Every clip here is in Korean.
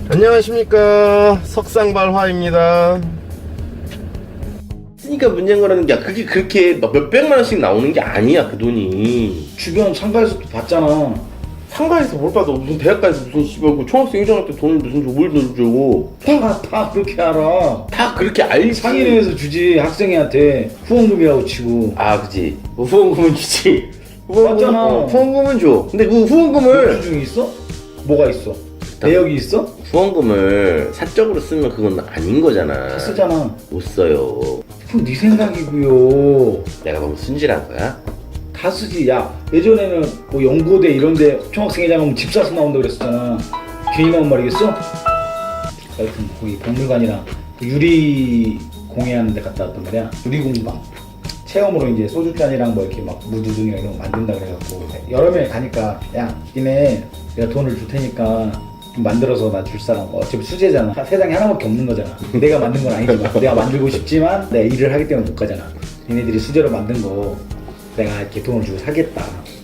안녕하십니까, 석상발화입니다. 쓰니까 문제인 거라는 게 그게 그렇게 막 몇백만 원씩 나오는 게 아니야. 그 돈이 주변 상가에서도 봤잖아. 상가에서 뭘 봐도 무슨 대학가에서 무슨 씨발 그 총학생 회장한테 돈을 무슨 뭘 주고 다 그렇게 알아. 다 그렇게 알지. 상인회에서 주지 학생회한테 후원금이라고 치고. 아 그치, 뭐 후원금은 주지. 맞잖아. 후원금은 줘. 근데 그 후원금을 중에 있어? 뭐가 있어? 내역이 있어? 후원금을 사적으로 쓰면 그건 아닌 거잖아. 다 쓰잖아. 못 써요. 그럼 네 생각이고요. 내가 너무 순진한 거야? 다 쓰지. 야, 예전에는 뭐 연고대 이런데 총학생회장 하면 집 사서 나온다 그랬었잖아. 괜히 나온 말이겠어? 하여튼 거기 박물관이랑 그 유리 공예하는 데 갔다 왔단 말이야. 유리 공방. 체험으로 이제 소주잔이랑 뭐 이렇게 막 무드등이랑 이런 거 만든다 그래갖고 여러 명이 가니까 야, 니네 내가 돈을 줄 테니까 좀 만들어서 나 줄 사람. 어차피 수제잖아. 세상에 하나밖에 없는 거잖아. 내가 만든 건 아니지만 내가 만들고 싶지만 내가 일을 하기 때문에 못 가잖아. 니네들이 수제로 만든 거 내가 이렇게 돈을 주고 사겠다.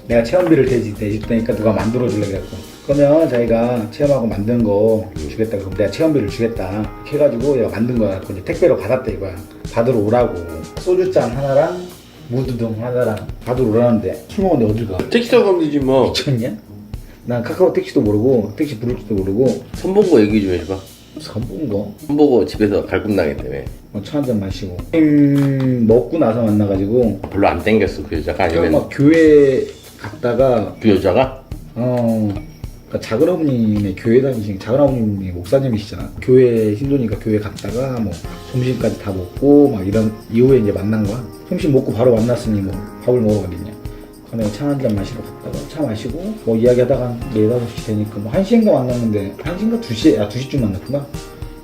내가 체험비를 내줄 테니까 누가 만들어 줄래 그랬고, 그러면 자기가 체험하고 만든 거 주겠다. 그럼 내가 체험비를 주겠다. 이렇게 해가지고 내가 만든 거야. 이제 택배로 받았다 이거야. 받으러 오라고. 소주잔 하나랑 무드등 하나랑 받으러 오라는데 술 먹었는데 어딜 가? 택시 타고 가면 되지 뭐. 미쳤냐? 난 카카오 택시도 모르고 택시 부를지도 모르고. 선보고 얘기 좀 해줘봐. 선본 거? 선보고 집에서 갈굼당했다며. 차 한잔 마시고 먹고 나서 만나가지고 별로 안 땡겼어 그 여자가. 아니면 막 교회 갔다가 그 여자가? 그러니까 작은아버님의 교회 다니신 작은아버님이 목사님이시잖아. 교회 신도니까 교회 갔다가 뭐 점심까지 다 먹고 막 이런 이후에 이제 만난 거야. 점심 먹고 바로 만났으니 뭐 밥을 먹으러 가겠냐. 그다음에 차 한잔 마시러 갔다가 차 마시고 뭐 이야기하다가 한 4, 5시 되니까 뭐 1시인가 만났는데 1시인가 2시에 2시쯤 만났구나.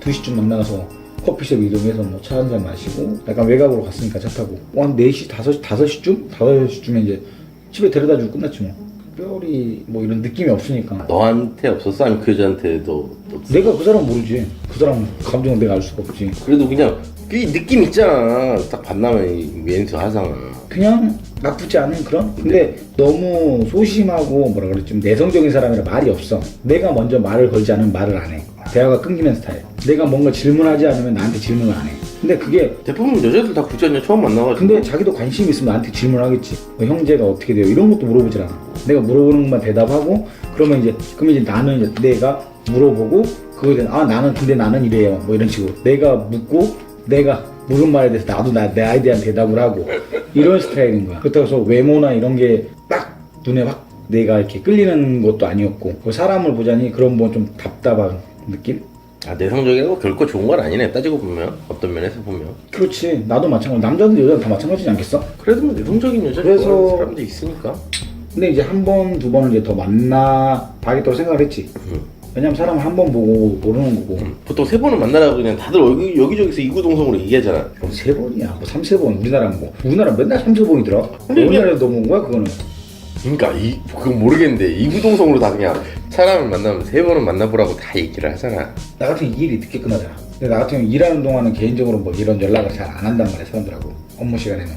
2시쯤 만나서 커피숍 이동해서 뭐 차 한잔 마시고 약간 외곽으로 갔으니까 차 타고 한 4시, 5시쯤? 5시쯤에 이제 집에 데려다 주고 끝났지 뭐. 특별히 뭐 이런 느낌이 없으니까. 너한테 없었어? 아니면 그 여자한테도 없어? 내가 그 사람 모르지. 그 사람 감정은 내가 알 수가 없지. 그래도 그냥 그 느낌 있잖아. 딱 만나면 이 멘트 하잖아. 그냥 나쁘지 않은 그런? 근데 너무 소심하고 뭐라 그래, 좀 내성적인 사람이라 말이 없어. 내가 먼저 말을 걸지 않으면 말을 안 해. 대화가 끊기는 스타일. 내가 뭔가 질문하지 않으면 나한테 질문을 안 해. 근데 그게 대부분 여자들 다 그렇지 않냐? 처음 만나가지고. 근데 자기도 관심이 있으면 나한테 질문을 하겠지. 뭐 형제가 어떻게 돼요? 이런 것도 물어보질 않아. 내가 물어보는 것만 대답하고 그러면 이제 나는 이제 내가 물어보고 그거에 대한 나는 근데 나는 이래요. 뭐 이런 식으로 내가 묻고 내가 물은 말에 대해서 나도 내 아이에 대한 대답을 하고 이런 스타일인 거야. 그렇다고 해서 외모나 이런 게 딱 눈에 확 내가 이렇게 끌리는 것도 아니었고 그 사람을 보자니 그런 뭐 좀 답답한 느낌? 아, 내성적이라고 결코 좋은 건 아니네. 따지고 보면 어떤 면에서 보면. 그렇지. 나도 마찬가지. 남자들 여자들 다 마찬가지지 않겠어? 그래도 뭐 내성적인 여자 그래서- 좋아하는 사람도 있으니까. 근데 이제 한 번, 두 번을 이제 더 만나 봐야겠다고 생각을 했지. 왜냐면 사람을 한 번 보고 모르는 거고. 보통 3번을 만나라고 그냥 다들 여기저기서 이구동성으로 얘기하잖아. 그럼 3번이야. 뭐 3, 4번. 우리나라 맨날 3, 4번이더라. 근데 우리나라에도 넘어온 거야 그거는. 그러니까 그건 모르겠는데 이구동성으로 다 그냥 사람을 만나면 3번은 만나보라고 다 얘기를 하잖아. 나 같은 일이 늦게 끝나잖아. 근데 나 같은 경우 일하는 동안은 개인적으로 뭐 이런 연락을 잘 안 한단 말이야 사람들하고. 업무 시간에는.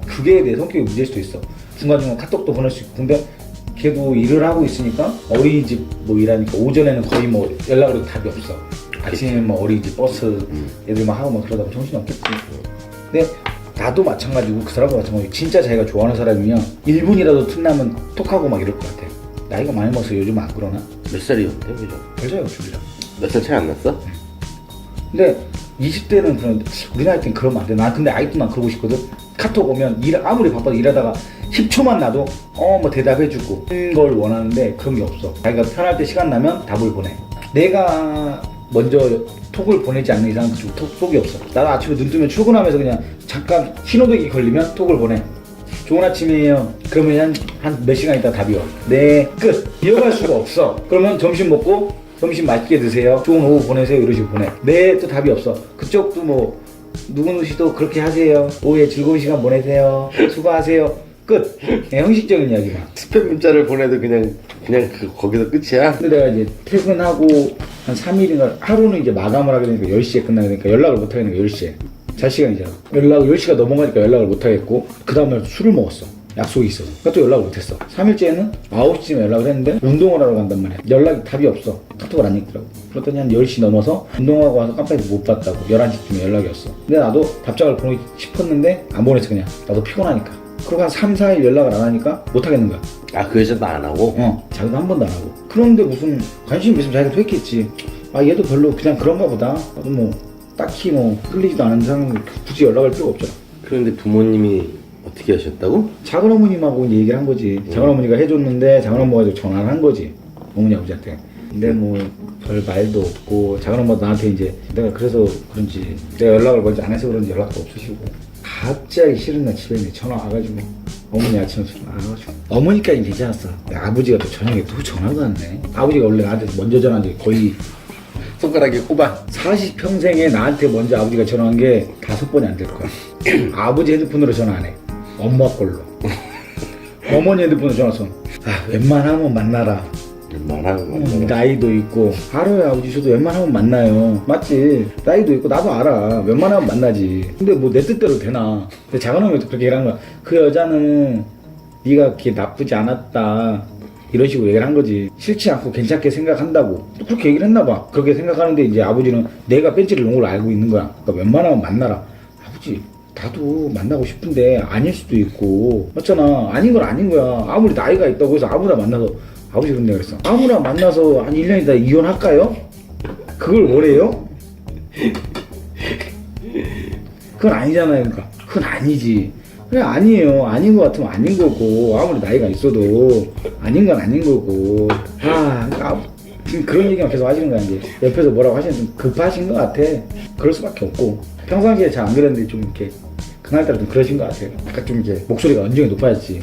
그게 내 성격이 문제일 수도 있어. 중간중간 카톡도 보낼 수 있고. 근데 걔도 일을 하고 있으니까 어린이집 뭐 일하니까 오전에는 거의 뭐 연락을 해도 답이 없어. 아침에는 뭐 어린이집 버스 애들만 하고 막 그러다 보면 정신이 없겠지. 근데 나도 마찬가지고 그 사람도 마찬가지고 진짜 자기가 좋아하는 사람이면 1분이라도 틈나면 톡하고 막 이럴 것 같아. 나이가 많이 먹어서 요즘 안 그러나? 몇 살이었대 그죠? 별자요 줄이라. 몇 살 차이 안 났어? 근데 20대는 그런 우리 나이 때는 그러면 안 돼. 나 근데 아직도 난 그러고 싶거든. 카톡 오면 아무리 바빠도 일하다가 10초만 나도 뭐 대답해주고 그런 걸 원하는데 그런 게 없어. 자기가 편할 때 시간 나면 답을 보내. 내가 먼저 톡을 보내지 않는 이상 톡이 없어. 나도 아침에 눈 뜨면 출근하면서 그냥 잠깐 신호등이 걸리면 톡을 보내. 좋은 아침이에요. 그러면 한 몇 시간 있다 답이 와. 네, 끝. 이어갈 수가 없어. 그러면 점심 먹고 점심 맛있게 드세요. 좋은 오후 보내세요. 이런 식으로 보내. 네, 또 답이 없어. 그쪽도 뭐 누구누구씨도 그렇게 하세요. 오후에 즐거운 시간 보내세요. 수고하세요. 끝. 그냥 형식적인 이야기만. 스팸 문자를 보내도 그냥 거기서 끝이야? 근데 내가 이제 퇴근하고 한 3일인가 하루는 이제 마감을 하게 되니까 10시에 끝나게 되니까 연락을 못 하게 되니까 10시에. 잘 시간이잖아. 10시가 넘어가니까 연락을 못 하겠고 그 다음날 술을 먹었어. 약속이 있어서. 그러니까 또 연락을 못했어. 3일째는 9시쯤에 연락을 했는데 운동을 하러 간단 말이야. 연락이 답이 없어. 카톡을 안 읽더라고. 그랬더니 한 10시 넘어서 운동하고 와서 깜빡이 못 봤다고 11시쯤에 연락이 왔어. 근데 나도 답장을 보내고 싶었는데 안 보냈어. 그냥 나도 피곤하니까. 그리고 한 3, 4일 연락을 안 하니까 못 하겠는 거야. 아, 그 여자도 안 하고? 자기도 한 번도 안 하고. 그런데 무슨 관심이 있으면 자기가 했겠지. 아, 얘도 별로 그냥 그런가 보다. 나도 뭐 딱히 뭐 끌리지도 않은 사람은 굳이 연락할 필요가 없잖아. 그런데 부모님이 어떻게 하셨다고? 작은어머님하고 이제 얘기를 한 거지. 작은어머니가 해줬는데 작은어머니가 전화를 한 거지. 어머니 아버지한테. 근데 뭐 별 말도 없고 작은어머니도 나한테 이제 내가 그래서 그런지 내가 연락을 먼저 안 해서 그런지 연락도 없으시고 갑자기 싫은 날 집에 전화 와가지고 어머니 아침에 전화 와가지고 어머니까지 괜찮았어. 근데 아버지가 또 저녁에 또 전화도 안 해. 아버지가 원래 나한테 먼저 전화한 지 거의 손가락에 꼽아. 40평생에 나한테 먼저 아버지가 전화한 게 5번이 안 될 거야. 아버지 핸드폰으로 전화 안 해. 엄마 걸로. 어머니 핸드폰으로 전화 써. 아, 웬만하면 만나라. 웬만하면 나이도 있고 알아요. 아버지 저도 웬만하면 만나요. 맞지? 나이도 있고 나도 알아. 웬만하면 만나지. 근데 뭐 내 뜻대로 되나. 근데 작은어머니도 그렇게 얘기를 한 거야. 그 여자는 네가 그렇게 나쁘지 않았다 이런 식으로 얘기를 한 거지. 싫지 않고 괜찮게 생각한다고 또 그렇게 얘기를 했나 봐. 그렇게 생각하는데 이제 아버지는 내가 뺀지를 놓은 걸 알고 있는 거야. 그러니까 웬만하면 만나라. 아버지 나도 만나고 싶은데 아닐 수도 있고 맞잖아. 아닌 건 아닌 거야. 아무리 나이가 있다고 해서 아무나 만나서 아버지 그런 내가 그랬어. 아무나 만나서 한 1년 있다 이혼할까요? 그걸 뭐래요? 그건 아니잖아요. 그러니까 그건 아니지. 그래 아니에요. 아닌 것 같으면 아닌 거고 아무리 나이가 있어도 아닌 건 아닌 거고 그러니까 지금 그런 얘기만 계속 하시는 거야. 이제 옆에서 뭐라고 하시는 좀 급하신 것 같아. 그럴 수밖에 없고 평상시에 잘 안 그랬는데 좀 이렇게 그날따라 좀 그러신 것 같아요. 약간 좀 이렇게 목소리가 언정이 높아졌지.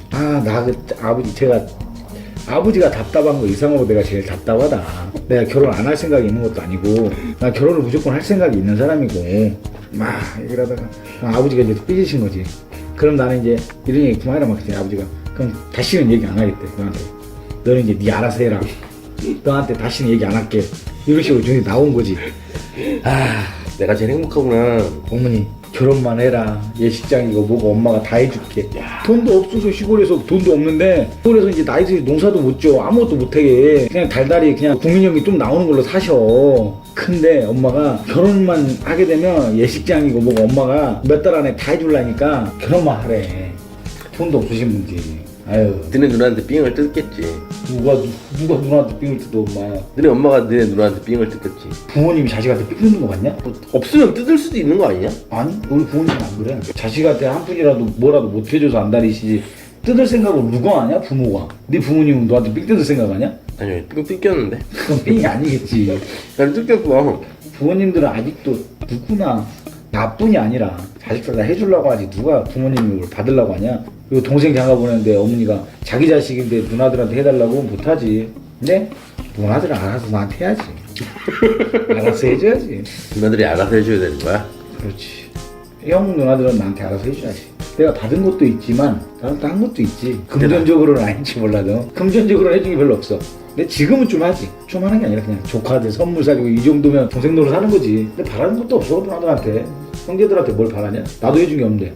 아버지가 답답한 거 이상하고 내가 제일 답답하다. 내가 결혼 안 할 생각이 있는 것도 아니고 난 결혼을 무조건 할 생각이 있는 사람이고 막 얘기를 하다가 아버지가 이제 삐지신 거지. 그럼 나는 이제 이런 얘기 그만해라 막 했더니 아버지가 그럼 다시는 얘기 안 하겠대. 너한테. 너는 이제 네 알아서 해라. 너한테 다시는 얘기 안 할게. 이런 식으로 준이 나온 거지. 내가 제일 행복하구나. 어머니 결혼만 해라. 예식장이고 뭐고 엄마가 다 해줄게. 돈도 없어서 시골에서 돈도 없는데 시골에서 이제 나이 들이 농사도 못 지어 아무것도 못하게 그냥 달달이 그냥 국민연금 좀 나오는 걸로 사셔. 근데 엄마가 결혼만 하게 되면 예식장이고 뭐고 엄마가 몇 달 안에 다 해줄라니까 결혼만 하래. 돈도 없으신 분지. 아유 너네 누나한테 삥을 뜯겠지. 누가 누나한테 삥을 뜯어 엄마야. 너네 엄마가 너네 누나한테 삥을 뜯겠지. 부모님이 자식한테 삥 뜯는 거 맞냐? 없으면 뜯을 수도 있는 거 아니냐? 아니 우리 부모님은 안 그래. 자식한테 한 푼이라도 뭐라도 못 해줘서 안달이시지 뜯을 생각을 누가 하냐 부모가. 네 부모님은 너한테 삥 뜯을 생각 하냐? 아니요, 삥 뜯겼는데. 그건 삥이 아니겠지. 난 뜯겼어. 부모님들은 아직도 누구나 나뿐이 아니라 자식들 다 해주려고 하지 누가 부모님을 받으려고 하냐. 그리고 동생 장가 보내는데 어머니가 자기 자식인데 누나들한테 해달라고 못하지. 근데 누나들은 알아서 나한테 해야지. 알아서 해줘야지. 누나들이 알아서 해줘야 되는 거야? 그렇지. 형 누나들은 나한테 알아서 해줘야지. 내가 받은 것도 있지만 나한테 한 것도 있지. 금전적으로는 아닌지 몰라도 금전적으로는 해준 게 별로 없어. 근데 지금은 좀 하지. 좀 하는 게 아니라 그냥 조카들 선물 사주고 이 정도면 동생 노릇 하는 거지. 근데 바라는 것도 없어 누나들한테. 형제들한테 뭘 바라냐? 나도 해준 게 없는데.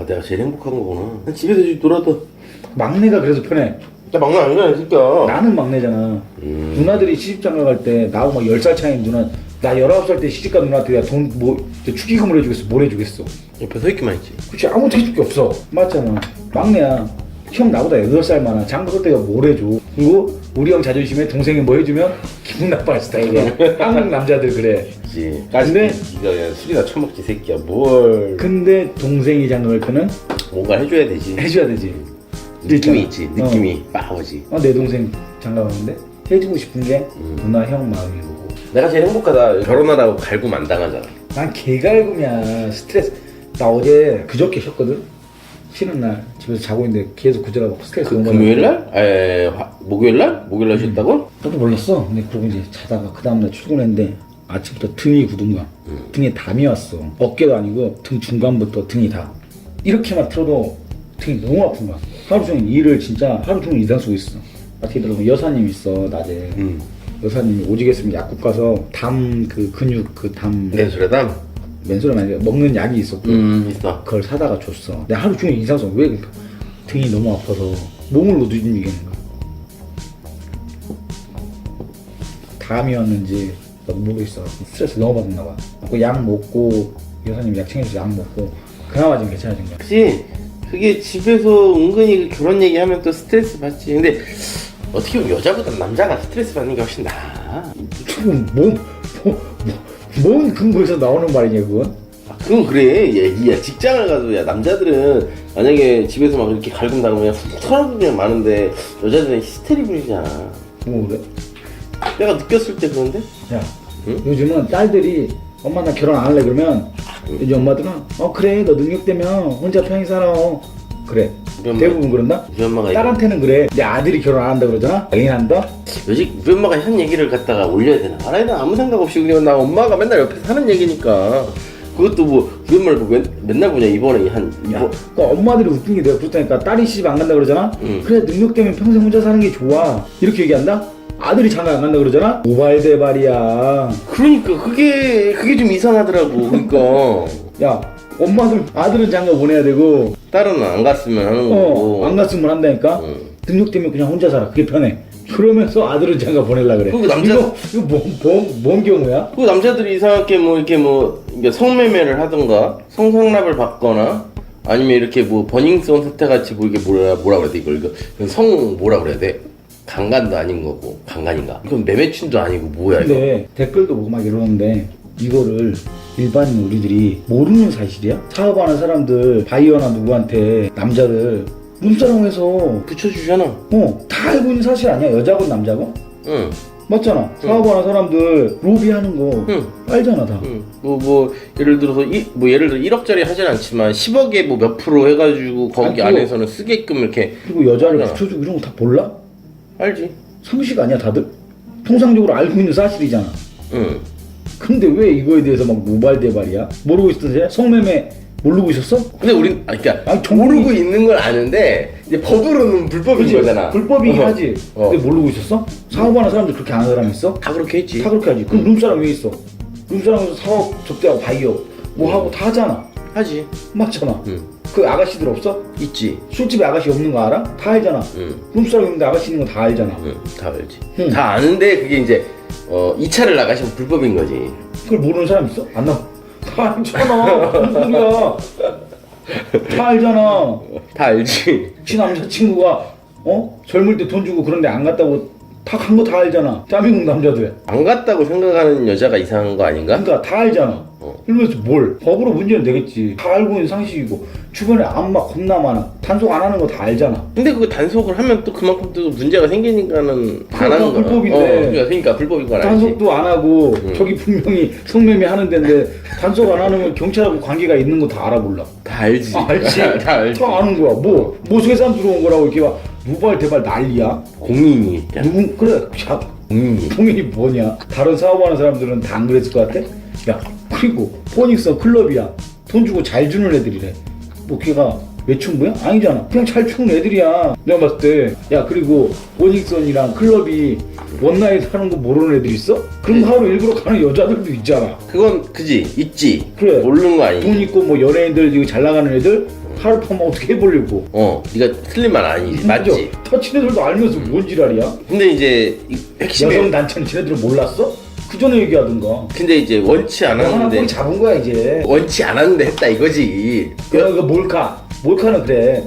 내가 제일 행복한 거구나. 난 집에서 놀아도. 막내가 그래서 편해. 나 막내 아니야 이 새끼야. 나는 막내잖아. 누나들이 시집장가 갈 때 나하고 막 10살 차이인 누나 나 19살 때 시집간 누나한테 내가 돈 뭐 축의금을 해주겠어. 뭘 해주겠어. 옆에 서 있기만 했지. 그치 아무것도 해줄 게 없어. 맞잖아. 막내야. 형 나보다 8살 많아. 장가 갈 때가 뭘 해줘. 그리고 우리 형 자존심에 동생이 뭐 해주면 기분 나빠할 스타일이야. 한국 남자들 그래. 그치. 근데 네가 그냥 술이나 처먹지 새끼야. 뭘. 근데 동생이 장가 갈 때는 뭔가 해줘야 되지. 해줘야 되지. 느낌이 있지. 느낌이 빠오지. 내 동생 장가 가는데 해주고 싶은 게 누나 형 마음이고. 내가 제일 행복하다. 결혼하라고 갈굼 안 당하잖아. 난 개갈굼이야. 스트레스. 나 어제 그저께 쉬었거든. 쉬는 날 집에서 자고 있는데 계속 구절하고 스트레스 너무 금요일날? 목요일날? 목요일날 쉬었다고? 나도 몰랐어. 근데 그러고 이제 자다가 그 다음날 출근했는데 아침부터 등이 굳은 거야. 등에 담이 왔어. 어깨도 아니고 등 중간부터 등이 다. 이렇게만 틀어도 등이 너무 아픈 거야. 하루 종일 일을 진짜 하루 종일 이상 쓰고 있어. 마트에 들어가면 여사님 있어 낮에. 여사님이 오지겠으면 약국 가서 담 그 근육 그 담 맨수레담? 맨소리 아니라 먹는 약이 있었고 있어. 그걸 사다가 줬어. 내가 하루 종일 이상 써. 왜 등이 너무 아파서 몸을 못 움직이는 거야. 담이 왔는지 나도 모르겠어. 스트레스 너무 받았나 봐. 그 약 먹고 여사님 약 챙겨서 약 먹고 그나마 좀 괜찮아진 거야. 그치? 그게 집에서 은근히 그 결혼 얘기하면 또 스트레스 받지. 근데 어떻게 보면 여자보다 남자가 스트레스 받는 게 훨씬 나아. 지금 뭔 근거에서 나오는 말이냐 그건? 아, 그건 그래. 야, 직장을 가도 야 남자들은 만약에 집에서 막 이렇게 갈굼다고 그냥 훅 털어두면 많은데 여자들은 히스테리 부리잖아. 뭐 그래? 내가 느꼈을 때 그런데? 야, 응? 요즘은 딸들이 엄마 나 결혼 안 할래 그러면 요즘 엄마들은 그래 너 능력되면 혼자 편히 살아. 그래. 우리 엄마- 대부분 그런다? 우리 엄마가 딸한테는 그래. 내 아들이 결혼 안 한다 그러잖아? 난리 난다? 요즘 우리 엄마가 한 얘기를 갖다가 올려야 되나 말아야 되나 아무 생각 없이 그냥 나 엄마가 맨날 옆에서 하는 얘기니까 그것도 뭐 우리 엄마를 뭐 맨날 보냐 이번에 야, 그러니까 엄마들이 웃긴 게 내가 그렇다니까 딸이 시집 안 간다 그러잖아? 응. 그래 능력되면 평생 혼자 사는 게 좋아 이렇게 얘기한다? 아들이 장가 안 간다 그러잖아? 우발대발이야. 그러니까 그게 좀 이상하더라고. 그러니까 야 엄마들 아들은 장가 보내야 되고 딸은 안 갔으면 하는 거고. 안 갔으면 한다니까? 응. 능력되면 그냥 혼자 살아 그게 편해. 그러면서 아들은 장가 보내려 그래. 그리고 남자- 이거 뭔 경우야? 그 남자들이 이상하게 뭐 이렇게 뭐 이게 성매매를 하던가 성상납을 받거나 아니면 이렇게 뭐 버닝썬 사태 같이 뭐 이게 뭐라 그래야 돼 이거 성 뭐라 그래야 돼? 강간도 아닌 거고 강간인가? 이건 매매춘도 아니고 뭐야 이거? 근데 댓글도 보고 막 이러는데 이거를 일반인 우리들이 모르는 사실이야? 사업하는 사람들 바이어나 누구한테 남자들 눈사람 해서 붙여주잖아. 다 알고 있는 사실 아니야? 여자건 남자건? 응. 맞잖아. 사업하는 사람들 로비하는 거 응. 알잖아 다. 응. 뭐 예를 들어서 예를 들어 1억짜리 하진 않지만 10억에 뭐 몇 프로 해가지고 거기 아니, 안에서는 쓰게끔 이렇게 그리고 여자를 알잖아. 붙여주고 이런 거 다 몰라? 알지? 상식 아니야 다들? 통상적으로 알고 있는 사실이잖아. 응. 근데 왜 이거에 대해서 막 무발대발이야? 모르고 있었어요? 성매매 모르고 있었어? 근데 우린 그러니까 아니, 모르고 있는 건 아는데 이제 법으로는 불법인 그치? 거잖아. 불법이긴 어. 하지. 어. 근데 모르고 있었어? 사업하는 사람들 그렇게 안 하는 사람 있어? 다 그렇게 했지. 다 그렇게 하지. 그럼 룸사람 왜 있어? 룸사람에서 사업 접대하고 바이어 뭐 하고 다 하잖아. 하지. 맞잖아. 응. 그 아가씨들 없어? 있지. 술집에 아가씨 없는 거 알아? 다 알잖아. 응. 룸사람 있는데 아가씨 있는 거 다 알잖아. 응. 다 알지. 응. 다 아는데 그게 이제 2차를 나가시면 불법인 거지. 그걸 모르는 사람 있어? 안 나와. 다 알잖아. 무슨 소리야. 다 알잖아. 다 알지. 지 남자친구가 젊을 때 돈 주고 그런데 안 갔다고 다 간 거 다 알잖아. 대한민국 남자들. 안 갔다고 생각하는 여자가 이상한 거 아닌가? 그러니까 다 알잖아. 이러면서 뭘? 법으로 문제는 되겠지. 다 알고 있는 상식이고 주변에 안마 겁나 많아. 단속 안 하는 거 다 알잖아. 근데 그 단속을 하면 또 그만큼 또 문제가 생기니까는 안 그러니까 하는 거야. 불법인데. 그러니까 불법인 건 알지. 단속도 안 하고 저기 분명히 성매매 하는 데인데 단속 안 하면 경찰하고 관계가 있는 거 다 알아볼라. 다 알지. 알지. 다 알지. 다 아는 거야. 뭐 세상 들어온 거라고 이렇게 막 무발 대발 난리야. 공인이 있잖아. 누군 그래. 자, 공인이. 통일이 뭐냐? 다른 사업하는 사람들은 다 안 그랬을 것 같아? 야, 그리고 포닉스 클럽이야. 돈 주고 잘 주는 애들이래. 뭐 걔가 외춘부야? 아니잖아. 그냥 잘 추는 애들이야. 내가 봤을 때. 야, 그리고 포닉슨이랑 클럽이 원나잇 하는 거 모르는 애들 있어? 그런 거 하러 일부러 가는 여자들도 있잖아. 그건 그지 있지. 그래. 모르는 거 아니지. 돈 있고 뭐 연예인들 이거 잘 나가는 애들 하루 파면 어떻게 해보려고. 네가 틀린 말 아니지. 맞지. 다 친애들도 알면서 뭔 지랄이야? 근데 이제 핵심이 여성 단체는 지네들은 몰랐어? 그 전에 얘기하던가. 근데 이제 원치 하나 않았는데 꼬리 잡은 거야 이제. 원치 않았는데 했다 이거지. 그러니까 몰카는 그래.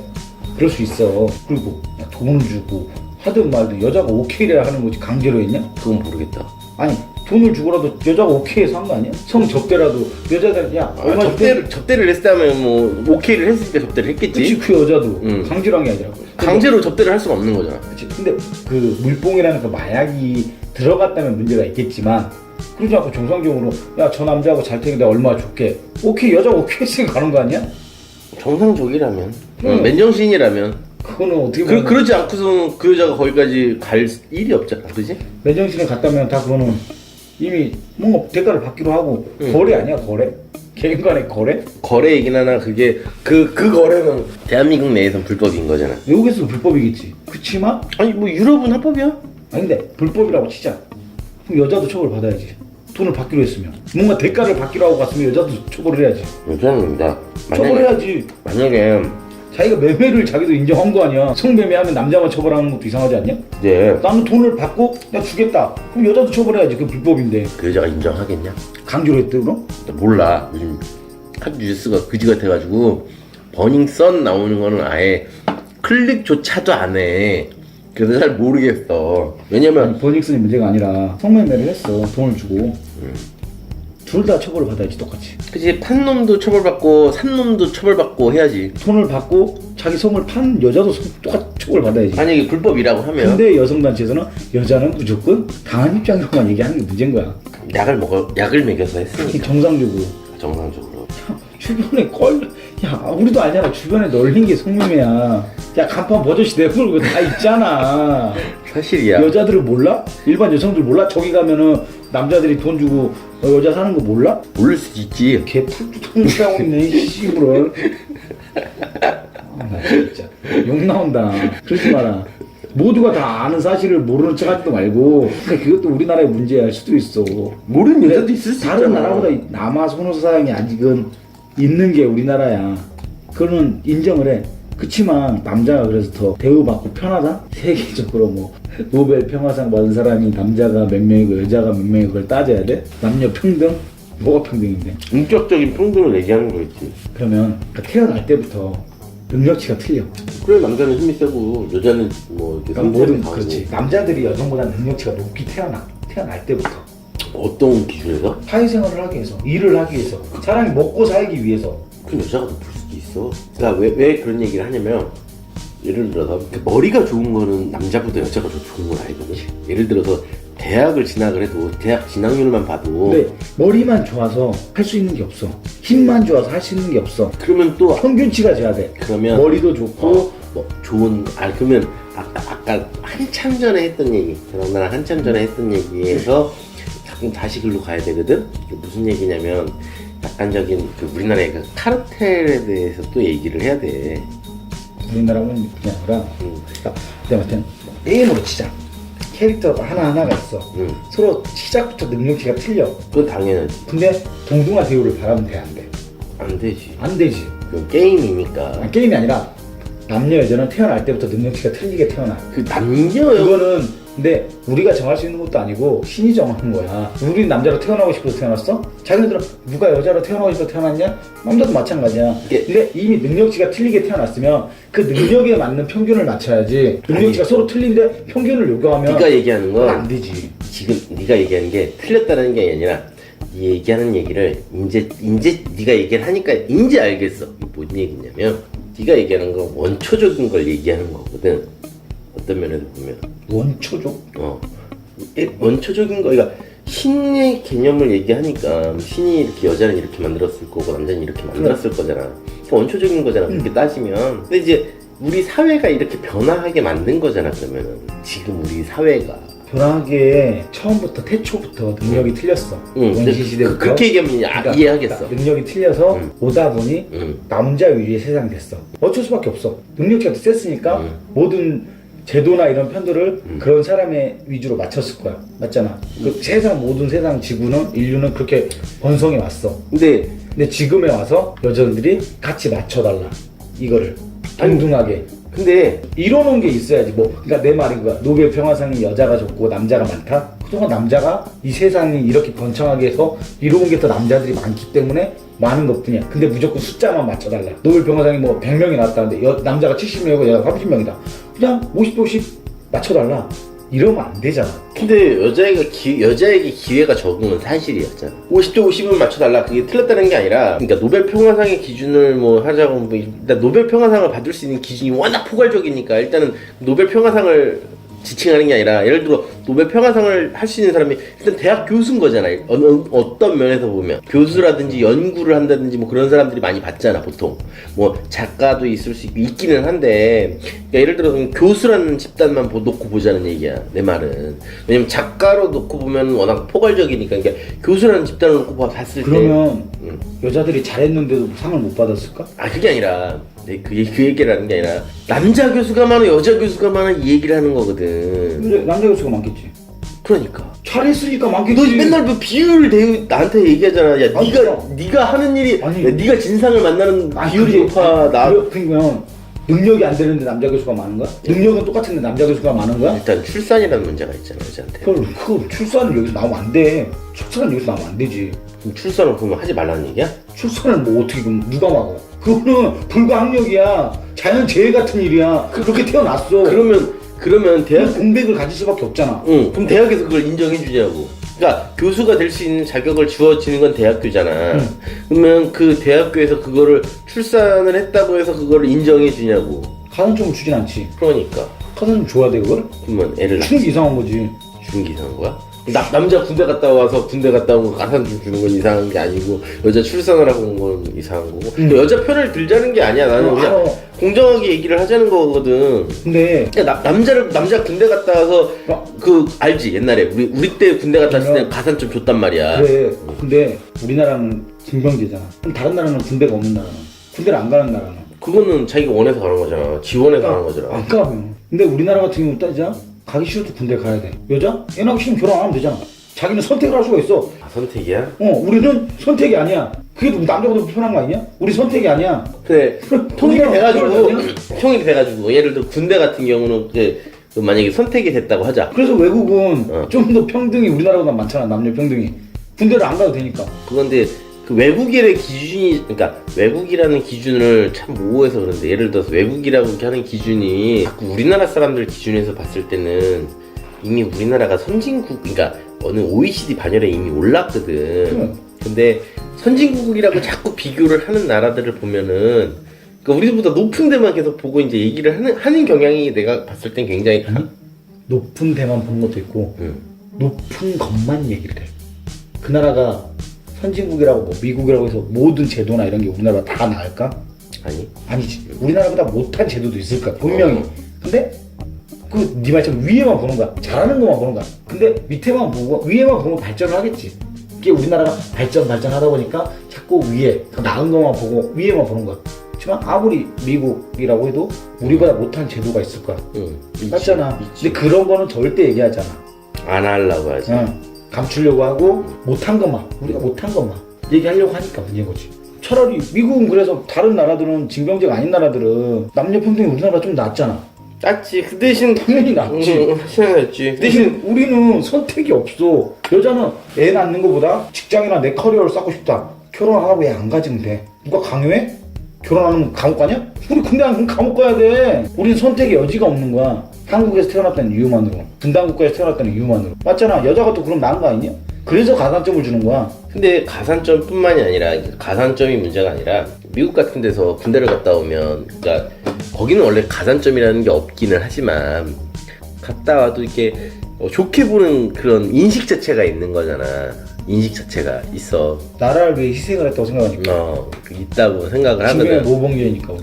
그럴 수 있어. 그리고 돈을 주고 하든 말든 여자가 오케이를 하는 거지 강제로 했냐? 그건 모르겠다. 아니 돈을 주고라도 여자가 오케이해서 한 거 아니야? 성 접대라도 여자들 야 얼마 접대를 했다면 뭐 오케이를 했으니까 접대를 했겠지. 그치 그 여자도 응. 강제로 한 게 아니라 강제로 접대를 할 수가 없는 거잖아. 그치. 근데 그 물뽕이라는 그 마약이 들어갔다면 문제가 있겠지만 그러지 않고 정상적으로 야 저 남자하고 잘 테니까 내가 얼마 줄게 오케이 여자가 오케이 했으니까 가는 거 아니야? 정상적이라면, 응. 맨정신이라면 그거는 어떻게 보면 그러지 않고서는 그 여자가 거기까지 갈 일이 없잖아, 그지? 맨정신에 갔다면 다 그거는 이미 뭔가 대가를 받기로 하고 응. 거래 아니야 거래? 개인 간의 거래? 거래이긴 하나 그게 그 거래는 대한민국 내에선 불법인 거잖아. 외국에서도 불법이겠지. 그치만 아니 뭐 유럽은 합법이야? 아니 근데 불법이라고 치자. 그럼 여자도 처벌 받아야지. 돈을 받기로 했으면 뭔가 대가를 받기로 하고 갔으면 여자도 처벌을 해야지. 저는 나 처벌해야지. 만약에 자기가 매매를 자기도 인정한 거 아니야. 성매매하면 남자만 처벌하는 것도 이상하지 않냐? 네. 나는 돈을 받고 내가 주겠다. 그럼 여자도 처벌해야지. 그 불법인데. 그 여자가 인정하겠냐? 강제로 했대 그럼? 몰라. 요즘 한 뉴스가 그지 같아가지고 버닝썬 나오는 거는 아예 클릭조차도 안 해. 그래서 잘 모르겠어. 왜냐면 아니, 버닝썬이 문제가 아니라 성매매를 했어. 돈을 주고. 둘 다 처벌을 받아야지 똑같이. 그치, 판 놈도 처벌받고 산 놈도 처벌받고 해야지. 돈을 받고 자기 성을 판 여자도 똑같이 처벌을 받아야지. 만약에 불법이라고 하면 근데 여성단체에서는 여자는 무조건 당한 입장으로만 얘기하는 게 문제인 거야. 약을 먹여서 했으니까. 정상적으로. 정상적으로. 주변에 야 우리도 알잖아. 주변에 널린 게 성매매야. 야 간판 버젓이 내걸고 다 있잖아. 사실이야. 여자들을 몰라? 일반 여성들 몰라? 저기 가면은 남자들이 돈 주고 여자 사는 거 몰라? 모를 수도 있지. 개 풀뚝하고 있네 이 씨부를. 나 진짜 욕 나온다. 그러지 마라. 모두가 다 아는 사실을 모르는 척 하지도 말고. 근데 그것도 우리나라의 문제일 수도 있어. 모르는 여자도 있을 수 다른 있잖아. 나라보다 남아 선호사항이 아직은 있는 게 우리나라야. 그거는 인정을 해. 그치만 남자가 그래서 더 대우받고 편하다? 세계적으로 뭐 노벨 평화상 받은 사람이 남자가 몇 명이고 여자가 몇 명이고 그걸 따져야 돼? 남녀 평등? 뭐가 평등인데? 인격적인 평등을 얘기하는 거겠지. 그러면 태어날 때부터 능력치가 틀려. 그래, 남자는 힘이 세고 여자는 뭐 이렇게 그러니까 성질이 뭐든 강하고. 그렇지. 남자들이 여성보다 능력치가 높게 태어날 때부터. 어떤 기준에서? 사회생활을 하기 위해서, 일을 하기 위해서, 사람이 먹고 살기 위해서. 그 여자가 높을 수도 있어. 그러니까 왜 그런 얘기를 하냐면, 예를 들어서 머리가 좋은 거는 남자보다 여자가 더 좋은 건 알거든. 예를 들어서 대학을 진학을 해도 대학 진학률만 봐도 근데 머리만 좋아서 할 수 있는 게 없어. 힘만 좋아서 할 수 있는 게 없어. 그러면 또 평균치가 돼야 돼. 그러면 머리도 좋고 뭐 좋은 그러면 아까 한참 전에 했던 얘기, 저랑 나랑 한참 전에 했던 얘기에서 자꾸 다시 글로 가야 되거든. 이게 무슨 얘기냐면 약간적인 그 우리나라의 그 카르텔에 대해서 또 얘기를 해야 돼. 우리나라는 그냥 아니라 근데 아무튼 게임으로 치자. 캐릭터가 하나하나가 있어. 서로 시작부터 능력치가 틀려. 그건 당연하지. 근데 동등한 대우를 바라면 돼, 안 돼? 안 되지. 안 되지. 그 게임이니까. 아니, 게임이 아니라 남녀 여자는 태어날 때부터 능력치가 틀리게 태어나. 그 남녀 그거는 근데 우리가 정할 수 있는 것도 아니고 신이 정하는 거야. 우리 남자로 태어나고 싶어서 태어났어? 자기네들은 누가 여자로 태어나고 싶어서 태어났냐? 남자도 마찬가지야. 근데 이미 능력치가 틀리게 태어났으면 그 능력에 맞는 평균을 맞춰야지. 능력치가 아니, 서로 틀린데 평균을 요구하면 네가 얘기하는 건 안 되지. 지금 네가 얘기하는 게 틀렸다는 게 아니라 네 얘기하는 얘기를 이제 네가 얘기를 하니까 이제 알겠어. 이게 뭔 얘기냐면 네가 얘기하는 건 원초적인 걸 얘기하는 거거든. 어떤 면에서 보면 원초적? 원초적인 거, 그러니까 신의 개념을 얘기하니까 신이 이렇게 여자는 이렇게 만들었을 거고 남자는 이렇게 만들었을 거잖아. 그러니까 원초적인 거잖아. 그렇게 따지면. 근데 이제 우리 사회가 이렇게 변화하게 만든 거잖아. 그러면은 지금 우리 사회가 변화하게 처음부터 태초부터 능력이 틀렸어. 응, 원시 시대부터. 그렇게 얘기하면 이해하겠어. 그러니까 능력이 틀려서 오다 보니 응. 남자 위주의 세상이 됐어. 어쩔 수밖에 없어. 능력치가 더 셌으니까 모든 제도나 이런 편들을 그런 사람의 위주로 맞췄을 거야. 맞잖아. 그 모든 세상 지구는 인류는 그렇게 번성해 왔어. 근데 지금에 와서 여자들이 같이 맞춰달라. 이거를 동등하게. 근데 이뤄놓은 게 있어야지. 뭐 그러니까 내 말인 거야. 노벨 평화상이 여자가 좋고 남자가 많다. 그동안 남자가 이 세상이 이렇게 번창하게 해서 이뤄온 게 더 남자들이 많기 때문에 많은 것뿐이야. 근데 무조건 숫자만 맞춰달라. 노벨 평화상이 뭐 100명이 나왔다는데 남자가 70명이고 여자가 30명이다. 그냥 50대 50 맞춰달라. 이러면 안 되잖아. 근데 여자에게 기회가 적은 건 사실이었잖아. 50대 50은 맞춰달라. 그게 틀렸다는 게 아니라, 그러니까 노벨 평화상의 기준을 뭐 하자고, 뭐 일단 노벨 평화상을 받을 수 있는 기준이 워낙 포괄적이니까 일단은 노벨 평화상을 지칭하는 게 아니라, 예를 들어 노벨 평화상을 할 수 있는 사람이 일단 대학 교수인 거잖아. 어떤 면에서 보면 교수라든지 연구를 한다든지 뭐 그런 사람들이 많이 받잖아. 보통 뭐 작가도 있을 수 있기는 한데, 그러니까 예를 들어 교수라는 집단만 놓고 보자는 얘기야. 내 말은. 왜냐면 작가로 놓고 보면 워낙 포괄적이니까. 그러니까 교수라는 집단을 놓고 봤을 때 그러면 여자들이 잘했는데도 상을 못 받았을까? 그게 아니라 그 얘기를 하는 게 아니라 남자 교수가 많아 여자 교수가 많아 이 얘기를 하는 거거든. 근데 남자 교수가 많겠지. 그러니까 잘했으니까 많겠지. 너 맨날 뭐 비율을 나한테 얘기하잖아. 야, 네가 하는 일이, 아니. 야, 네가 진상을 만나는 비율이 높아. 나 그러면 능력이 안 되는데 남자 교수가 많은 거야? 능력은 똑같은데 남자 교수가 많은 거야? 일단 출산이라는 문제가 있잖아 여자한테. 그 출산을 여기서 나오면 안 돼. 출산은 여기서 나오면 안 되지. 그럼 출산을 그러면 하지 말라는 얘기야? 출산을 뭐 어떻게 그럼 누가 막어? 그거는 불가항력이야. 자연재해 같은 일이야. 그렇게 태어났어. 그러면 대학 공백을 가질 수밖에 없잖아. 응, 그럼 대학에서 그걸 인정해 주냐고. 그러니까 교수가 될 수 있는 자격을 주어지는 건 대학교잖아. 그러면 그 대학교에서 그거를 출산을 했다고 해서 그거를 인정해 주냐고. 가산점을 주진 않지. 그러니까 가산점 줘야 돼 그걸? 그러면 애를 주는 게 이상한 거지. 주는 게 이상한 거야? 남자 군대 갔다 와서 군대 갔다 온 거 가산점 주는 건 이상한 게 아니고 여자 출산을 하고 온 건 이상한 거고. 여자 편을 들자는 게 아니야. 나는 그냥 공정하게 얘기를 하자는 거거든. 근데 그러니까 남자 군대 갔다 와서 그 알지 옛날에 우리 때 군대 갔다 왔을 때 가산점 줬단 말이야. 그래. 근데 우리나라는 징병제잖아. 그럼 다른 나라는 군대가 없는 나라는 군대를 안 가는 나라는 그거는 자기가 원해서 가는 거잖아. 지원해서 가는 거잖아. 안 가면. 근데 우리나라 같은 경우 따지자 가기 싫어도 군대 가야 돼. 여자? 애 낳기 싫으면 결혼 안 하면 되잖아. 자기는 선택을 할 수가 있어. 아, 선택이야? 우리는 선택이 아니야. 그게 남자보다 불편한 거 아니야? 우리 선택이 아니야. 그래. 통일이 돼가지고 예를 들어 군대 같은 경우는 그 만약에 선택이 됐다고 하자. 그래서 외국은 좀 더 평등이 우리나라보다 많잖아. 남녀 평등이. 군대를 안 가도 되니까. 그건데 그 외국인의 기준이 그러니까 외국이라는 기준을 참 모호해서 그런데 예를 들어서 외국이라고 이렇게 하는 기준이 자꾸 우리나라 사람들 기준에서 봤을 때는 이미 우리나라가 선진국 그러니까 어느 OECD 반열에 이미 올랐거든. 근데 선진국이라고 자꾸 비교를 하는 나라들을 보면은 그러니까 우리보다 높은 데만 계속 보고 이제 얘기를 하는 경향이 내가 봤을 땐 굉장히 높은 데만 보는 것도 있고 높은 것만 얘기를 해. 그 나라가 선진국이라고 뭐 미국이라고 해서 모든 제도나 이런 게 우리나라가 다 나을까? 아니지. 우리나라보다 못한 제도도 있을 거야 분명히. 근데 그 네 말처럼 위에만 보는 거야. 잘하는 것만 보는 거야. 근데 밑에만 보고 위에만 보면 발전을 하겠지. 이게 우리나라가 발전하다 보니까 자꾸 위에 더 나은 것만 보고 위에만 보는 거야. 하지만 아무리 미국이라고 해도 우리보다 못한 제도가 있을 거야. 맞잖아. 근데 그런 거는 절대 얘기하지 않아. 안 하려고 하지. 감추려고 하고 못한 것만 우리가 못한 것만 얘기하려고 하니까 문제인 거지. 차라리 미국은 그래서 다른 나라들은 징병제가 아닌 나라들은 남녀 평등이 우리나라가 좀 낫잖아. 낫지. 그 대신 당연히 낫지. 낫지. 그 대신 우리는 선택이 없어. 여자는 애 낳는 것보다 직장이나 내 커리어를 쌓고 싶다. 결혼하고 애 안 가지면 돼. 누가 강요해? 결혼하면 감옥 가냐? 우리 군대 안 가면 감옥 가야 돼. 우리는 선택의 여지가 없는 거야. 한국에서 태어났다는 이유만으로, 분단국가에서 태어났다는 이유만으로. 맞잖아. 여자가 또 그럼 나은 거 아니냐? 그래서 가산점을 주는 거야. 근데 가산점뿐만이 아니라 가산점이 문제가 아니라 미국 같은 데서 군대를 갔다 오면 그러니까 거기는 원래 가산점이라는 게 없기는 하지만 갔다 와도 이렇게 좋게 보는 그런 인식 자체가 있는 거잖아. 인식 자체가 있어. 나라를 위해 희생을 했다고 생각하니까. 있다고 생각을 주변에 하거든. 모범계니까.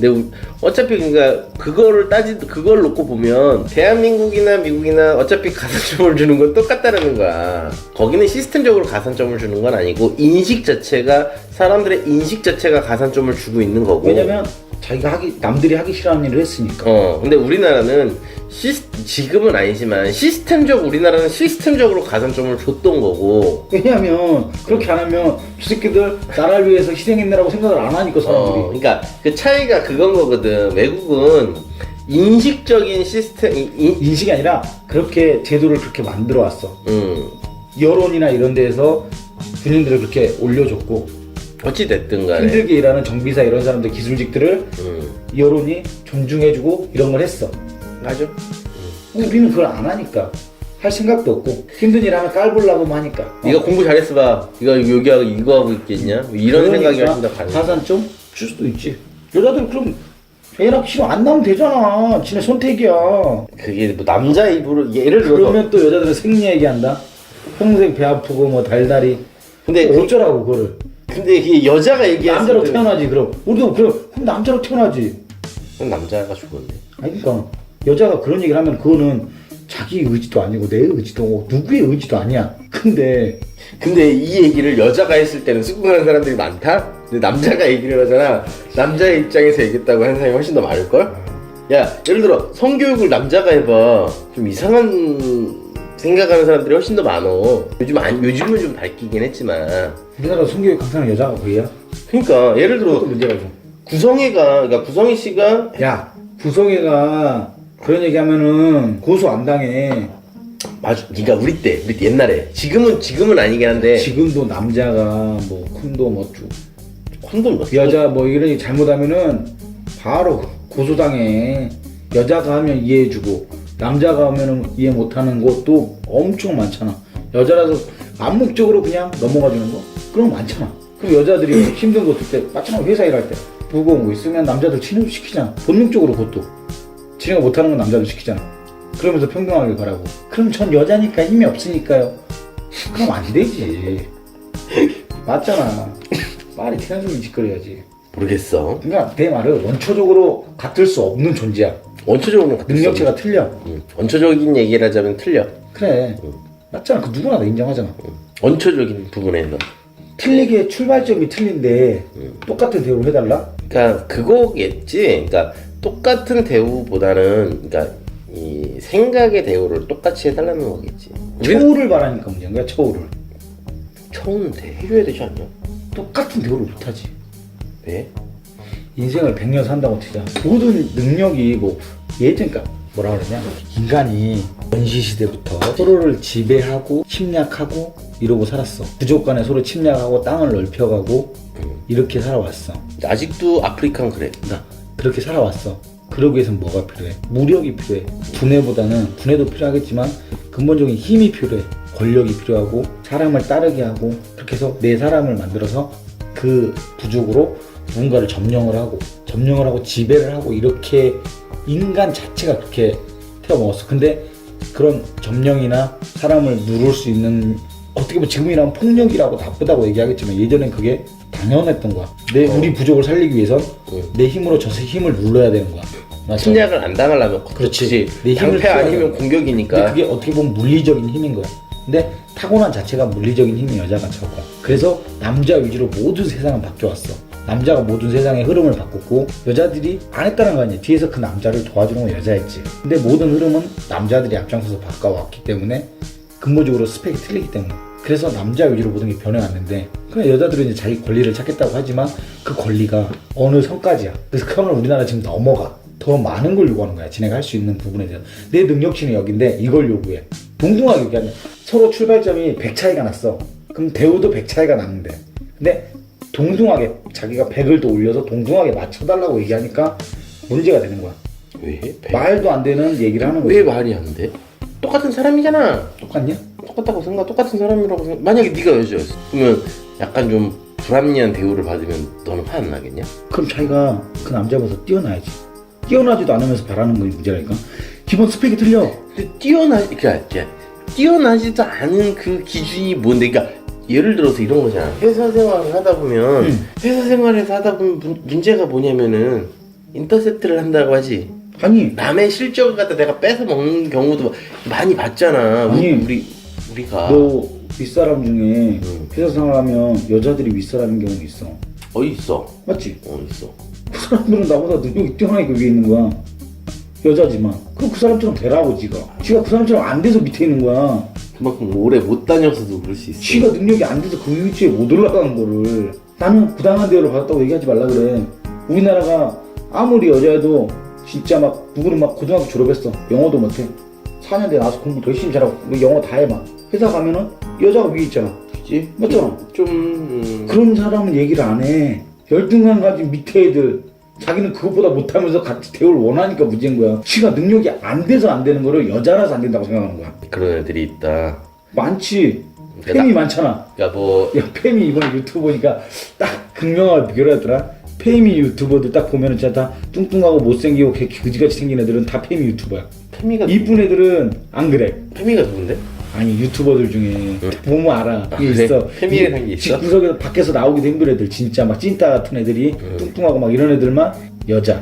근데 어차피 그러니까 그걸 놓고 보면 대한민국이나 미국이나 어차피 가산점을 주는 건 똑같다는 거야. 거기는 시스템적으로 가산점을 주는 건 아니고 인식 자체가 사람들의 인식 자체가 가산점을 주고 있는 거고. 왜냐면 자기가 남들이 하기 싫어하는 일을 했으니까. 근데 우리나라는 지금은 아니지만 우리나라는 시스템적으로 가산점을 줬던 거고. 왜냐면 그렇게 안 하면 저 새끼들 나라를 위해서 희생했네라고 생각을 안 하니까 사람들이. 그러니까 그 차이가 그건 거거든. 외국은 인식적인 시스템 인식이 아니라 그렇게 제도를 그렇게 만들어 왔어. 여론이나 이런 데에서 군인들을 그렇게 올려줬고 어찌 됐든 간에 힘들게 일하는 정비사 이런 사람들 기술직들을 여론이 존중해주고 이런 걸 했어. 맞아. 우리는 그걸 안 하니까 할 생각도 없고 힘든 일 하면 깔보려고만 하니까. 네가 공부 잘했어 봐. 네가 여기 하고 이거 하고 있겠냐? 이런 생각이 훨씬 더 가능. 가산점 줄 수도 있지. 여자들 그럼 애 낳기 싫으면 안 낳으면 되잖아. 지네 선택이야. 그게 뭐 남자 입으로 예를 들어서 그러면 또 여자들은 생리 얘기한다. 평생 배 아프고 뭐 달달이. 근데 어쩌라고 그거를. 근데 이게 여자가 얘기했을 남자로 때 태어나지 그럼. 우리도 그럼 남자로 태어나지. 그럼 남자가 죽었네. 아니 그러니까 여자가 그런 얘기를 하면 그거는 자기 의지도 아니고 내 의지도 누구의 의지도 아니야. 근데 이 얘기를 여자가 했을 때는 수긍하는 사람들이 많다? 근데 남자가 얘기를 하잖아. 남자의 입장에서 얘기했다고 하는 사람이 훨씬 더 많을걸? 야, 예를 들어 성교육을 남자가 해봐. 좀 이상한 생각하는 사람들이 훨씬 더 많어. 요즘은 좀 바뀌긴 했지만. 우리나라 성교육 강사는 여자가 거의야. 그러니까 예를 들어 그것도 문제가 좀. 그러니까 구성애 씨가 야 구성애가 그런 얘기하면은 고소 안 당해. 맞아. 그러니까 우리 때 옛날에 지금은 아니긴 한데 지금도 남자가 뭐 콘돔 어쩌고 콘돔 넣었어. 여자 뭐 이런 얘기 잘못하면은 바로 고소당해. 여자가 하면 이해해주고 남자가 하면은 이해 못하는 것도 엄청 많잖아. 여자라서 암묵적으로 그냥 넘어가주는 거 그런 거 많잖아. 그럼 여자들이 힘든 거 없을 때 마찬가지 회사 일할 때 무거운 거 있으면 남자들 진행 시키잖아. 본능적으로 그것도 진행 못하는 건 남자들 시키잖아. 그러면서 평등하게 가라고. 그럼 전 여자니까 힘이 없으니까요. 그럼 안 되지. 맞잖아. 말이 되는 소리 짓거려야지. 모르겠어. 그러니까 내 말은 원초적으로 같을 수 없는 존재야. 원초적으로는 같을 수 능력치가 없는. 틀려. 원초적인 얘기를 하자면 틀려. 그래. 맞잖아. 그 누구나 다 인정하잖아. 원초적인 부분에서. 틀리게 출발점이 틀린데 똑같은 대우를 해달라? 그러니까 그거겠지. 그러니까 똑같은 대우보다는 그러니까 이 생각의 대우를 똑같이 해달라는 거겠지. 처우를 바라니까 문제인 거야. 처우를. 처우는 해줘야 되지 않냐? 똑같은 대우를 못하지. 왜? 인생을 100년 산다고 치자. 모든 능력이 뭐 예전 그러니까 뭐라 그러냐. 인간이 원시시대부터 서로를 지배하고 침략하고 이러고 살았어. 부족 간에 서로 침략하고 땅을 넓혀가고 이렇게 살아왔어. 아직도 아프리카는 그래. 그러니까 그렇게 살아왔어. 그러기 위해서는 뭐가 필요해? 무력이 필요해. 분해도 필요하겠지만 근본적인 힘이 필요해. 권력이 필요하고 사람을 따르게 하고 그렇게 해서 내 사람을 만들어서 그 부족으로 누군가를 점령을 하고 지배를 하고 이렇게 인간 자체가 그렇게 태어먹었어. 근데 그런 점령이나 사람을 누를 수 있는 어떻게 보면 지금이라면 폭력이라고 나쁘다고 얘기하겠지만 예전엔 그게 당연했던 거야. 우리 부족을 살리기 위해선 내 힘으로 저 힘을 눌러야 되는 거야. 맞죠? 침략을 안 당하려면 그렇지. 내 힘을 방패 아니면 근데 공격이니까. 그게 어떻게 보면 물리적인 힘인 거야. 근데 타고난 자체가 물리적인 힘이 여자가 적어. 그래서 남자 위주로 모든 세상은 바뀌어왔어. 남자가 모든 세상의 흐름을 바꿨고 여자들이 안 했다는 거 아니야. 뒤에서 그 남자를 도와주는 건 여자였지. 근데 모든 흐름은 남자들이 앞장서서 바꿔왔기 때문에 근본적으로 스펙이 틀리기 때문에 그래서 남자 위주로 모든 게 변해왔는데 그냥 여자들은 이제 자기 권리를 찾겠다고 하지만 그 권리가 어느 선까지야. 그래서 그 선을 우리나라 지금 넘어가. 더 많은 걸 요구하는 거야. 지네가 할 수 있는 부분에 대해서. 내 능력치는 여긴데 이걸 요구해. 동등하게 얘기하면 서로 출발점이 100 차이가 났어. 그럼 대우도 100 차이가 났는데 근데 동등하게 자기가 100을 더 올려서 동등하게 맞춰달라고 얘기하니까 문제가 되는 거야. 왜? 말도 안 되는 얘기를 하는 거야. 왜 말이 안 돼? 똑같은 사람이잖아. 똑같냐? 똑같다고 생각. 똑같은 사람이라고 생각. 만약에 네가 여자였어. 그러면 약간 좀 불합리한 대우를 받으면 너는 화 안 나겠냐? 그럼 자기가 그 남자보다 뛰어나야지. 뛰어나지도 않으면서 바라는 건 문제라니까. 기본 스펙이 틀려. 근데 뛰어나지도 않은 그 기준이 뭔데? 그러니까 예를 들어서 이런 거잖아. 회사 생활을 하다 보면 회사 생활에서 하다 보면 문제가 뭐냐면은 인터셉트를 한다고 하지. 아니 남의 실적을 갖다 내가 뺏어 먹는 경우도 많이 봤잖아. 아니, 우리가 너 윗사람 중에 회사 생활하면 여자들이 윗사람인 경우도 있어. 있어. 맞지? 있어. 그 사람들은 나보다 능력이 뛰어나니까 위에 있는 거야. 여자지만 그럼 그 사람처럼 되라고 지가 그 사람처럼 안 돼서 밑에 있는 거야. 그만큼 오래 못 다녔어도 그럴 수 있어. 지가 능력이 안 돼서 그 위치에 못 올라가는 거를 나는 부당한 대우를 받았다고 얘기하지 말라 그래. 우리나라가 아무리 여자여도 진짜 막 누구는 막 고등학교 졸업했어. 영어도 못해. 4년 돼 나와서 공부 더 열심히 잘하고 뭐 영어 다 해봐. 회사 가면은 여자가 위에 있잖아. 그치? 맞잖아. 그런 사람은 얘기를 안 해. 열등감 가진 밑에 애들 자기는 그것보다 못하면서 같이 대우를 원하니까 문제인 거야. 지가 능력이 안 돼서 안 되는 거를 여자라서 안 된다고 생각하는 거야. 그런 애들이 있다. 많지. 팸이 많잖아. 그러니까 뭐 야 팸이 이번에 유튜브 보니까 딱 극명하게 비교를 하더라. 팸이 유튜버들 딱 보면은 진짜 다 뚱뚱하고 못생기고 그지같이 생긴 애들은 다 팸이 유튜버야. 페미가 이쁜 애들은 안 그래. 페미가 누군데? 아니 유튜버들 중에 보면 알아. 이게 그래? 있어. 페미라는 게 있어? 집구석에서 밖에서 나오기도 힘든 애들 진짜 막 찐따 같은 애들이 뚱뚱하고 막 이런 애들만 여자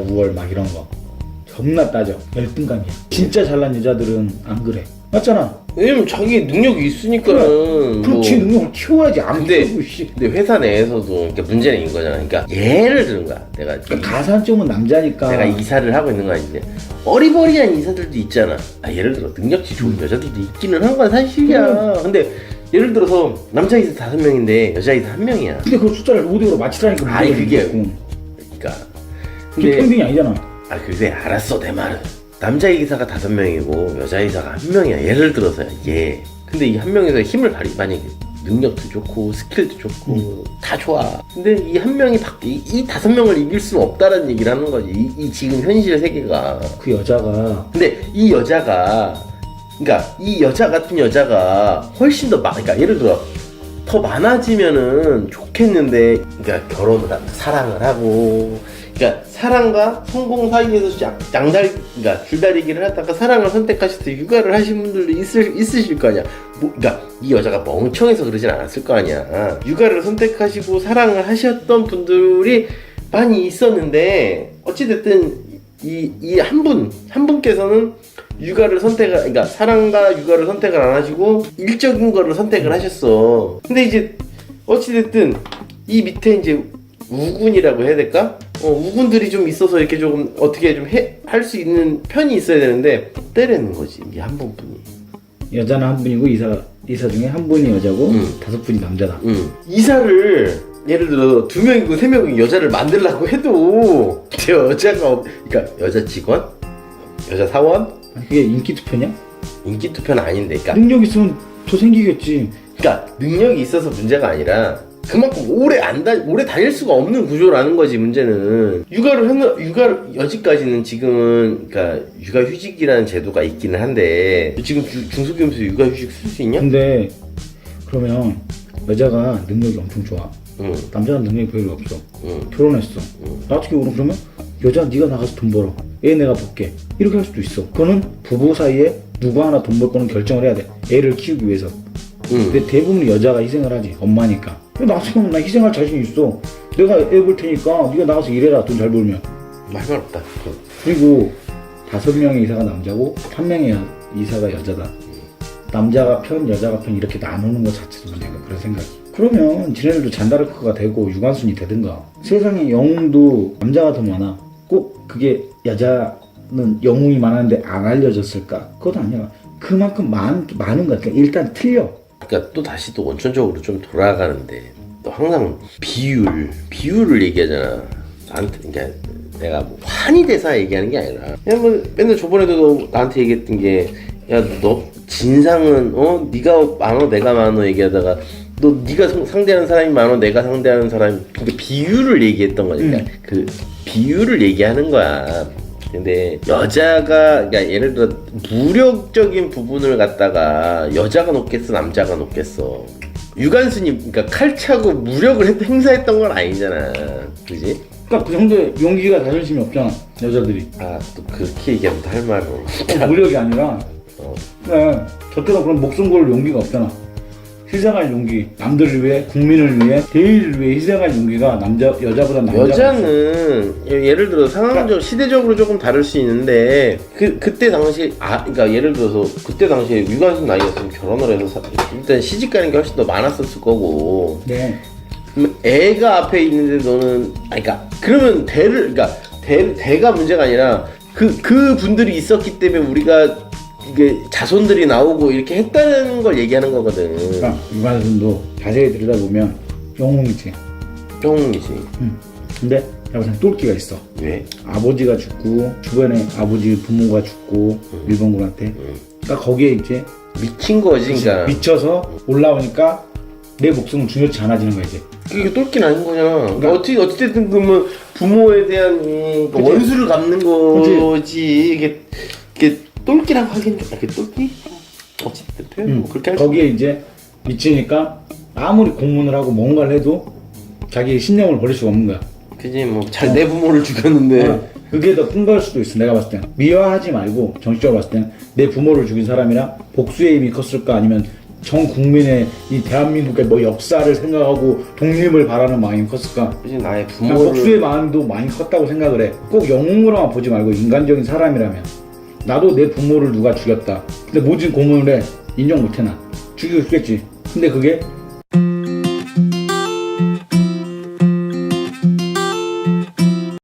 우월 막 이런 거 겁나 따져. 열등감이야. 진짜 잘난 여자들은 안 그래. 맞잖아. 왜냐면 자기 능력이 있으니까는 그렇지. 능력을 키워야지. 안 키우고 씨. 근데 회사 내에서도 그러니까 문제는 이런 거잖아. 그러니까 예를 들은 거야. 내가 가산점은 남자니까. 내가 이사를 하고 있는 거 아니지. 어리버리한 이사들도 있잖아. 예를 들어 능력치 좋은 여자들도 있기는 한 건 사실이야. 근데 예를 들어서 남자 이사 5명인데 여자 이사 1명이야. 근데 그 숫자를 5대5로 맞추라니까. 아니, 그게 있고. 그러니까 그게 평균이 아니잖아. 아 그래 알았어 내 말은. 남자 이사가 5명이고 여자 이사가 1명이야. 예를 들어서야 얘. 근데 이 한 명에서 힘을 만약에 능력도 좋고 스킬도 좋고 다 좋아. 근데 이 한 명이 이 5명을 이길 수는 없다라는 얘기를 하는 거지. 이 지금 현실 세계가. 그 여자가 근데 이 여자가 그러니까 이 여자 같은 여자가 훨씬 더 그러니까 예를 들어 더 많아지면은 좋겠는데 그러니까 결혼을 하고 사랑을 하고 그러니까 사랑과 성공 사이에서 그러니까 줄다리기를 하다가 사랑을 선택하셔서 육아를 하신 분들도 있으실 거 아니야. 그러니까 이 여자가 멍청해서 그러진 않았을 거 아니야. 육아를 선택하시고 사랑을 하셨던 분들이 많이 있었는데 어찌됐든 이 한 분께서는 육아를 그러니까 사랑과 육아를 선택을 안 하시고 일적인 거를 선택을 하셨어. 근데 이제 어찌됐든 이 밑에 이제 우군이라고 해야 될까? 우군들이 좀 있어서 이렇게 조금 어떻게 좀 할 수 있는 편이 있어야 되는데 때리는 거지 이 한 분뿐이. 여자는 한 분이고 이사 중에 한 분이 여자고 5분이 남자다. 이사를 예를 들어 2명이고 3명이 여자를 만들려고 해도 여자가 그러니까 여자 직원? 여자 사원? 그게 인기 투표냐? 인기 투표는 아닌데 그러니까 능력 있으면 더 생기겠지. 그러니까 능력이 있어서 문제가 아니라 그만큼 오래 다닐 수가 없는 구조라는 거지. 문제는 육아를 여지까지는 지금은 그러니까 육아휴직이라는 제도가 있기는 한데 지금 중소기업에서 육아휴직 쓸 수 있냐? 근데 그러면 여자가 능력이 엄청 좋아. 남자는 능력이 별로 없어. 결혼했어. 나 어떻게 그러면 여자 네가 나가서 돈 벌어. 애 내가 볼게. 이렇게 할 수도 있어. 그거는 부부 사이에 누가 하나 돈 벌 거는 결정을 해야 돼. 애를 키우기 위해서. 근데 대부분 여자가 희생을 하지. 엄마니까. 나중에 나 희생할 자신 있어. 내가 애 볼 테니까 네가 나가서 일해라. 돈 잘 벌면. 말 없다. 그리고 5명의 이사가 남자고 1명의 이사가 여자다. 남자가 편, 여자가 편 이렇게 나누는 것 자체도 문제가 그런 생각이. 그러면 지네들도 잔다르크가 되고 유관순이 되든가. 세상에 영웅도 남자가 더 많아. 꼭 그게 여자는 영웅이 많았는데 안 알려졌을까? 그것도 아니야. 그만큼 많은 거야. 그러니까 일단 틀려. 그러니까 또 다시 또 원천적으로 좀 돌아가는데 또 항상 비율을 얘기하잖아. 나한테 그러니까 내가 뭐 환희 대사 얘기하는 게 아니라 그냥 뭐 맨날 저번에도 너 나한테 얘기했던 게 야 너 진상은 네가 많어 내가 많어 얘기하다가 너 네가 상대하는 사람이 많어 내가 상대하는 사람이 그러니까 비율을 얘기했던 거니까 그 비율을 얘기하는 거야. 근데 여자가 그러니까 예를 들어 무력적인 부분을 갖다가 여자가 높겠어 남자가 높겠어. 유관순이 그러니까 칼 차고 무력을 행사했던 건 아니잖아. 그지? 그러니까 그 정도의 용기가 자존심이 없잖아. 여자들이. 아 또 그렇게 얘기하면 또 할 말은 무력이 아니라 그냥 저때는 그런 목숨 걸 용기가 없잖아. 희생할 용기, 남들을 위해, 국민을 위해, 대의를 위해 희생할 용기가 여자보다 남자가 여자는 예를 들어 상황적 시대적으로 조금 다를 수 있는데 그때 당시 그러니까 예를 들어서 그때 당시에 유관순 나이였으면 결혼을 해서 일단 시집 가는 게 훨씬 더 많았었을 거고. 네. 그럼 애가 앞에 있는데 너는 그러니까 그러면 대가 문제가 아니라 그 분들이 있었기 때문에 우리가 이게 자손들이 나오고 이렇게 했다는 걸 얘기하는 거거든. 그러니까 유관순도 자세히 들여다보면 영웅이지. 영웅이지. 근데 약간 똘끼가 있어. 왜? 아버지가 죽고 주변에 아버지 부모가 죽고 일본군한테. 그러니까 거기에 이제 미친 거지. 그러니까 미쳐서 올라오니까 내 목숨은 중요치 않아지는 거야 이제. 이게 똘끼는 아닌 거잖아. 그러니까 어찌됐든 그러면 부모에 대한 원수를 갚는 거지. 이게 똘끼라고 하긴 좀 이렇게 똘끼? 어찌됐든 표현 뭐 그렇게 할 거기에 이제 미치니까 아무리 공문을 하고 뭔가를 해도 자기 신념을 버릴 수가 없는 거야. 그지 뭐 잘 내 부모를 죽였는데 그게 더 큰 걸 수도 있어. 내가 봤을 땐 미화하지 말고 정식적으로 봤을 땐 내 부모를 죽인 사람이랑 복수의 힘이 컸을까 아니면 전 국민의 이 대한민국의 뭐 역사를 생각하고 독립을 바라는 마음이 컸을까? 그지 나의 그냥 부모를 복수의 마음도 많이 컸다고 생각을 해. 꼭 영웅으로만 보지 말고 인간적인 사람이라면 나도 내 부모를 누가 죽였다. 근데 모진 고문을 해. 인정 못해 나. 죽이고 싶겠지. 근데 그게